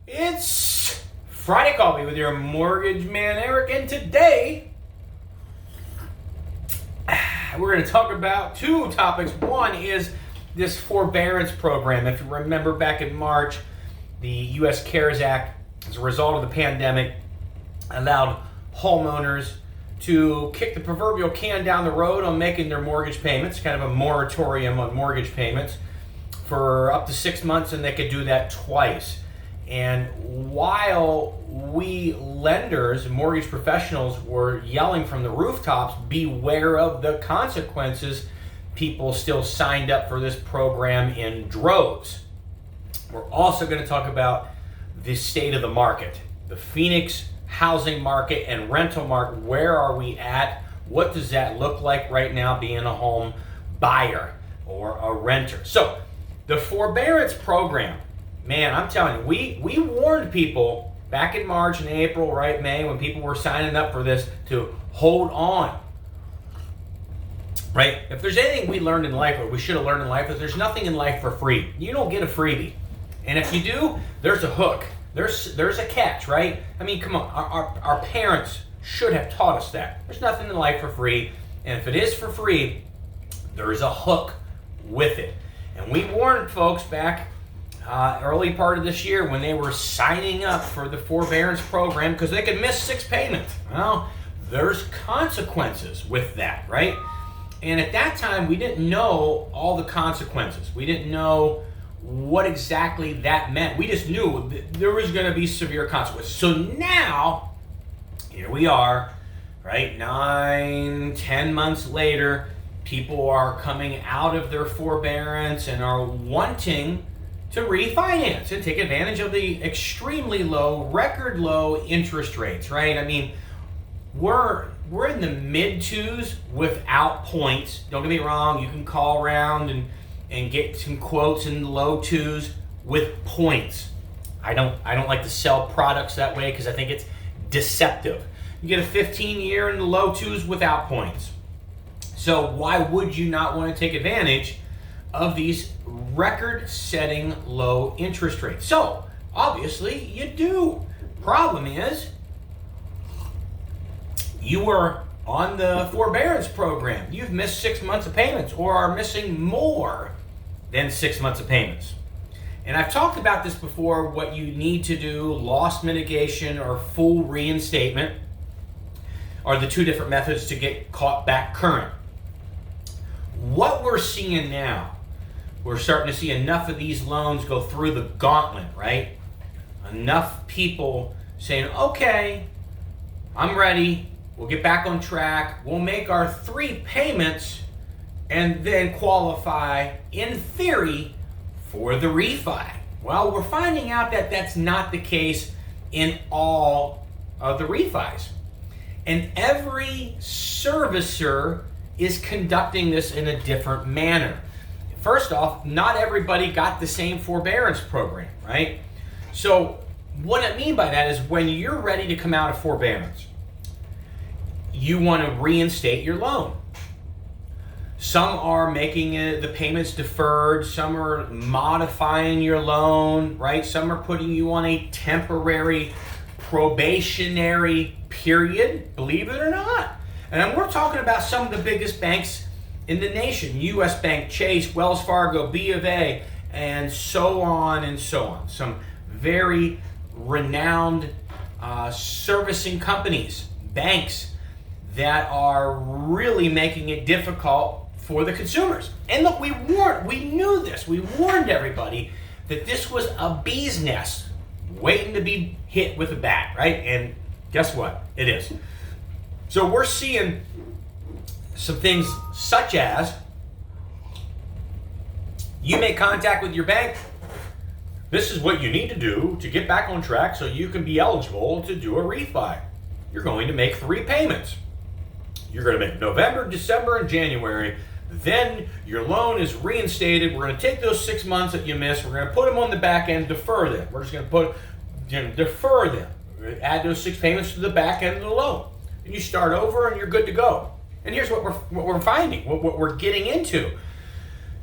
It's Friday Coffee with your mortgage man, Eric, and today we're going to talk about two topics. One is this forbearance program. If you remember back in March, the U.S. CARES Act, as a result of the pandemic, allowed homeowners to kick the proverbial can down the road on making their mortgage payments, kind of a moratorium on mortgage payments for up to 6 months, and they could do that twice. And while we lenders, mortgage professionals, were yelling from the rooftops, beware of the consequences, people still signed up for this program in droves. We're also going to talk about the state of the market, the Phoenix housing market and rental market. Where are we at? What does that look like right now being a home buyer or a renter? So the forbearance program, man, I'm telling you, we warned people back in March and April, right, May, when people were signing up for this, to hold on. Right? If there's anything we learned in life, or we should have learned in life, is there's nothing in life for free. You don't get a freebie. And if you do, there's a hook. There's a catch, right? I mean, come on, our parents should have taught us that. There's nothing in life for free. And if it is for free, there's a hook with it. And we warned folks back early part of this year when they were signing up for the forbearance program because they could miss 6 payments. Well, there's consequences with that, right? And at that time, we didn't know all the consequences. We didn't know what exactly that meant. We just knew that there was going to be severe consequences. So now, here we are, right? 9-10 months later, people are coming out of their forbearance and are wanting to refinance and take advantage of the extremely low, record low interest rates, right? I mean, we're in the mid 2s without points. Don't get me wrong, you can call around and get some quotes in the low 2s with points. I don't like to sell products that way because I think it's deceptive. You get a 15-year in the low 2s without points. So why would you not want to take advantage of these record-setting low interest rates? So obviously you do. Problem is, you were on the forbearance program. You've missed 6 months of payments or are missing more than 6 months of payments. And I've talked about this before, what you need to do, loss mitigation or full reinstatement are the two different methods to get caught back current. What we're seeing now, we're starting to see enough of these loans go through the gauntlet, right? Enough people saying, okay, I'm ready. We'll get back on track. We'll make our 3 payments and then qualify, in theory, for the refi. Well, we're finding out that that's not the case in all of the refis. And every servicer is conducting this in a different manner. First off, not everybody got the same forbearance program, right? So what I mean by that is when you're ready to come out of forbearance, you want to reinstate your loan. Some are making the payments deferred. Some are modifying your loan, right? Some are putting you on a temporary probationary period, believe it or not. And we're talking about some of the biggest banks in the nation: U.S. Bank, Chase, Wells Fargo, B of A, and so on and so on. Some very renowned servicing companies, banks that are really making it difficult for the consumers. And look, we knew this. We warned everybody that this was a bee's nest waiting to be hit with a bat, right? And guess what? It is. So we're seeing some things such as you make contact with your bank. This is what you need to do to get back on track so you can be eligible to do a refi. You're going to make 3 payments. You're going to make November, December, and January. Then your loan is reinstated. We're going to take those 6 months that you missed. We're going to put them on the back end, defer them. We're just going to defer them. Add those 6 payments to the back end of the loan. And you start over and you're good to go. And here's what we're finding, what we're getting into.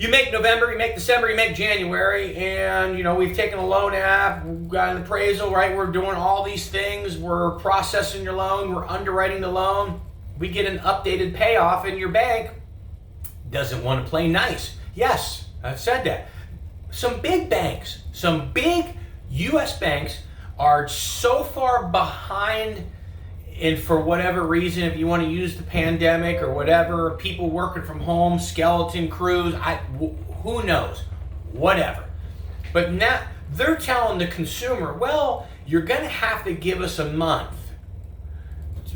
you make November, you make December, you make January, and we've taken a loan app, we've got an appraisal, right? We're doing all these things, we're processing your loan, we're underwriting the loan. We get an updated payoff, and your bank doesn't want to play nice. Yes, I've said that. Some big banks, some big U.S. banks are so far behind, and for whatever reason, if you want to use the pandemic or whatever, people working from home, skeleton crews, who knows, whatever. But now they're telling the consumer, well, you're going to have to give us a month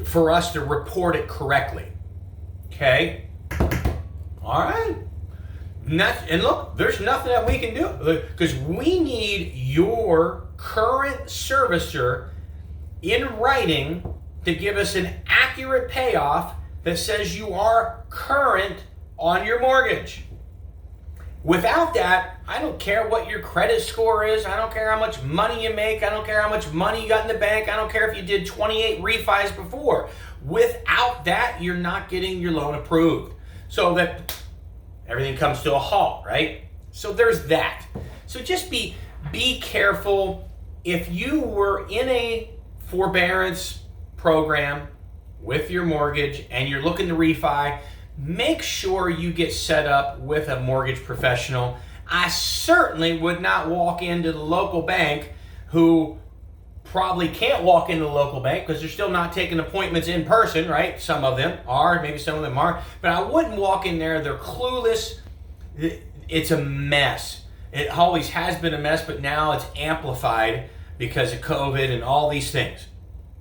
for us to report it correctly. Okay? All right. And look, there's nothing that we can do, because we need your current servicer in writing to give us an accurate payoff that says you are current on your mortgage. Without that, I don't care what your credit score is. I don't care how much money you make. I don't care how much money you got in the bank. I don't care if you did 28 refis before. Without that, you're not getting your loan approved. So that everything comes to a halt, right? So there's that. So just be careful. If you were in a forbearance program with your mortgage and you're looking to refi, make sure you get set up with a mortgage professional. I certainly would not walk into the local bank, who probably can't walk into the local bank because they're still not taking appointments in person, right? Some of them are, maybe some of them aren't, but I wouldn't walk in there. They're clueless. It's a mess. It always has been a mess, but now it's amplified because of COVID and all these things.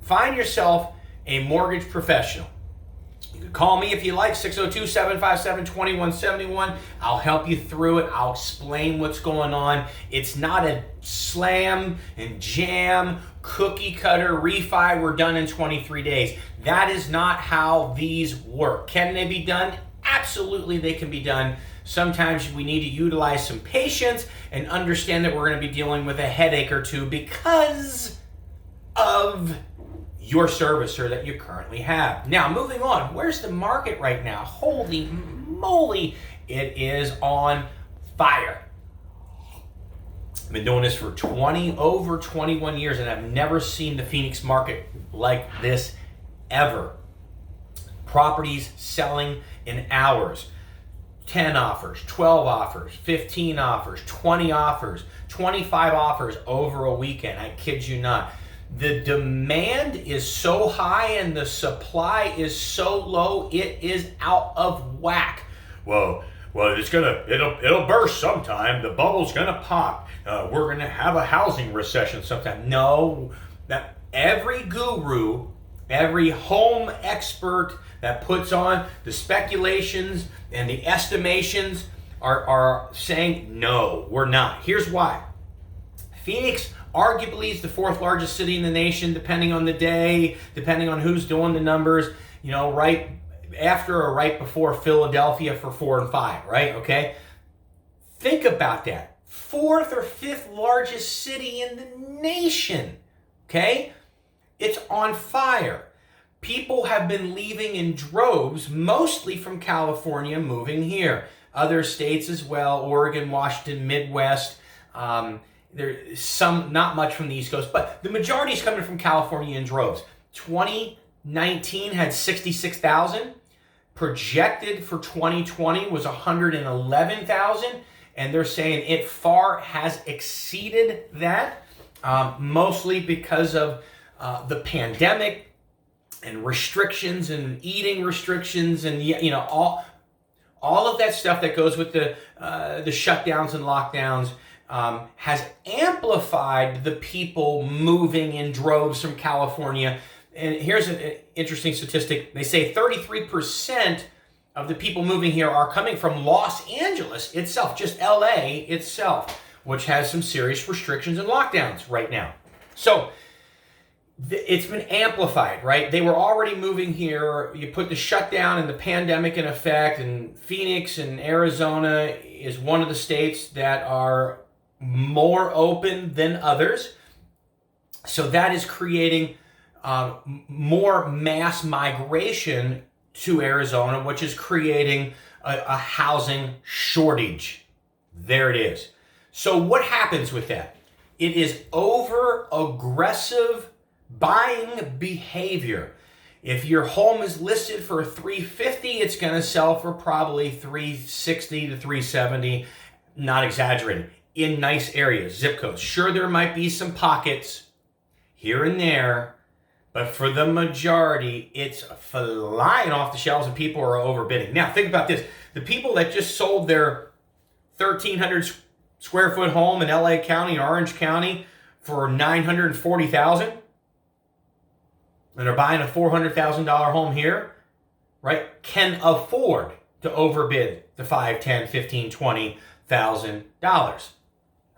Find yourself a mortgage professional. You can call me if you like, 602-757-2171. I'll help you through it. I'll explain what's going on. It's not a slam and jam, cookie cutter refi, we're done in 23 days. That is not how these work. Can they be done? Absolutely, they can be done. Sometimes we need to utilize some patience and understand that we're going to be dealing with a headache or two because of your servicer that you currently have. Now, moving on, where's the market right now? Holy moly, it is on fire. I've been doing this for over 21 years, and I've never seen the Phoenix market like this ever. Properties selling in hours. 10 offers, 12 offers, 15 offers, 20 offers, 25 offers over a weekend. I kid you not. The demand is so high and the supply is so low, it is out of whack. Well, it'll burst sometime. The bubble's gonna pop. We're gonna have a housing recession sometime. No, that every guru, every home expert that puts on the speculations and the estimations are saying, no, we're not. Here's why. Phoenix arguably is the fourth largest city in the nation, depending on the day, depending on who's doing the numbers, right after or right before Philadelphia for 4 and 5, right? Okay. Think about that. Fourth or fifth largest city in the nation. Okay. It's on fire. People have been leaving in droves, mostly from California, moving here. Other states as well, Oregon, Washington, Midwest. There's some, not much from the East Coast, but the majority is coming from California in droves. 2019 had 66,000. Projected for 2020 was 111,000. And they're saying it far has exceeded that, mostly because of the pandemic and restrictions and eating restrictions and all of that stuff that goes with the shutdowns and lockdowns has amplified the people moving in droves from California. And here's an interesting statistic. They say 33% of the people moving here are coming from Los Angeles itself, just LA itself, which has some serious restrictions and lockdowns right now. So it's been amplified, right? They were already moving here. You put the shutdown and the pandemic in effect, and Phoenix and Arizona is one of the states that are more open than others. So that is creating more mass migration to Arizona, which is creating a housing shortage. There it is. So what happens with that? It is over aggressive buying behavior. If your home is listed for $350, it's going to sell for probably $360 to $370, not exaggerating, in nice areas, zip codes. Sure, there might be some pockets here and there, but for the majority, it's flying off the shelves and people are overbidding. Now, think about this. The people that just sold their 1,300 square foot home in LA County, Orange County for $940,000, and are buying a $400,000 home here, right, can afford to overbid the $5,000, $10,000, $15,000, $20,000,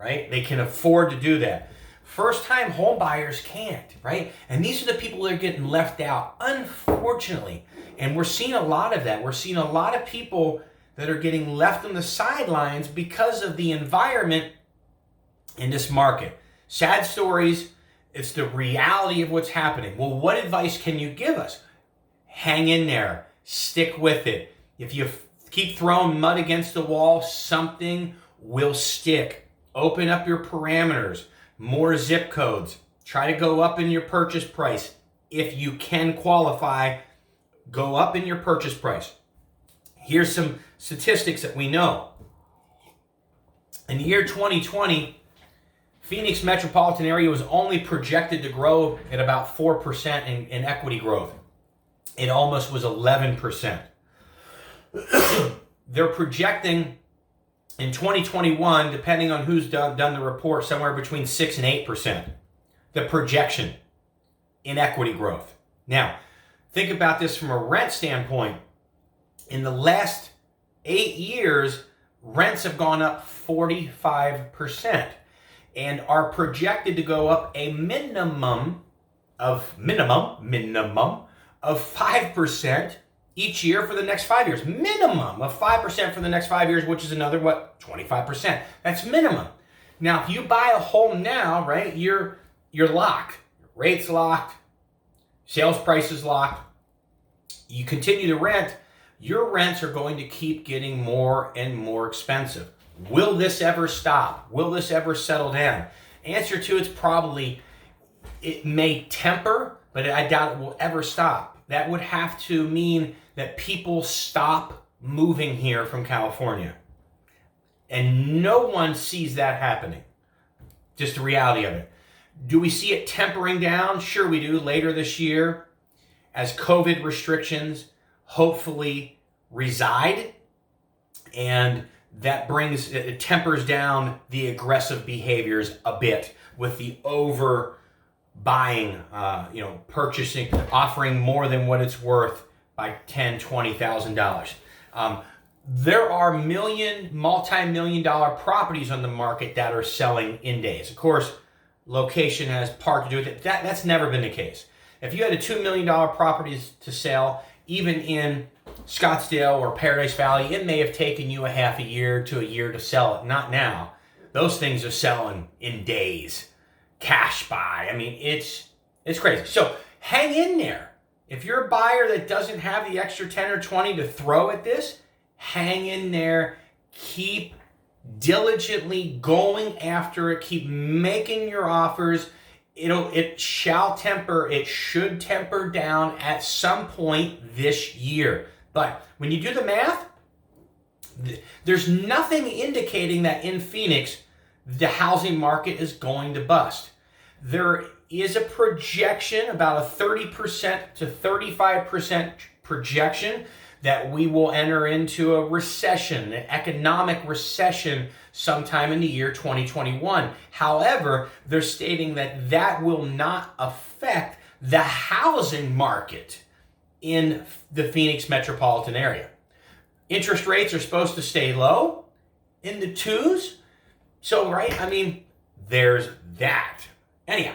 right? They can afford to do that. First-time home buyers can't, right? And these are the people that are getting left out, unfortunately. And we're seeing a lot of that. We're seeing a lot of people that are getting left on the sidelines because of the environment in this market. Sad stories. It's the reality of what's happening. Well, what advice can you give us? Hang in there. Stick with it. If you keep throwing mud against the wall, something will stick. Open up your parameters. More zip codes. Try to go up in your purchase price. If you can qualify, go up in your purchase price. Here's some statistics that we know. In the year 2020, Phoenix Metropolitan area was only projected to grow at about 4% in equity growth. It almost was 11%. They're projecting in 2021, depending on who's done the report, somewhere between 6 and 8%. The projection in equity growth. Now, think about this from a rent standpoint. In the last 8 years, rents have gone up 45%. And are projected to go up a minimum of 5% each year for the next 5 years. Minimum of 5% for the next 5 years, which is another, 25%. That's minimum. Now, if you buy a home now, right, you're locked. Your rate's locked. Sales price is locked. You continue to rent, your rents are going to keep getting more and more expensive. Will this ever stop? Will this ever settle down? Answer to it's probably, it may temper, but I doubt it will ever stop. That would have to mean that people stop moving here from California. And no one sees that happening. Just the reality of it. Do we see it tempering down? Sure we do, later this year, as COVID restrictions hopefully reside, and that brings, it tempers down the aggressive behaviors a bit with the over buying, purchasing, offering more than what it's worth by $10,000, $20,000. There are multi-million dollar properties on the market that are selling in days. Of course, location has part to do with it. That's never been the case. If you had a $2 million property to sell, even in Scottsdale or Paradise Valley, it may have taken you a half a year to a year to sell it. Not now. Those things are selling in days. Cash buy. I mean, it's crazy. So hang in there. If you're a buyer that doesn't have the extra 10 or 20 to throw at this, hang in there. Keep diligently going after it. Keep making your offers. It shall temper. It should temper down at some point this year. But when you do the math, there's nothing indicating that in Phoenix, the housing market is going to bust. There is a projection, about a 30% to 35% projection, that we will enter into a recession, an economic recession, sometime in the year 2021. However, they're stating that that will not affect the housing market in the Phoenix metropolitan area. Interest rates are supposed to stay low, in the 2s. So, right, I mean, there's that. Anyhow,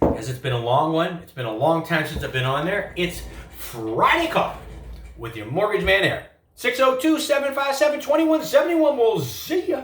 as it's been a long one, it's been a long time since I've been on there. It's Friday Coffee with your mortgage man, Eric. 602-757-2171. We'll see ya.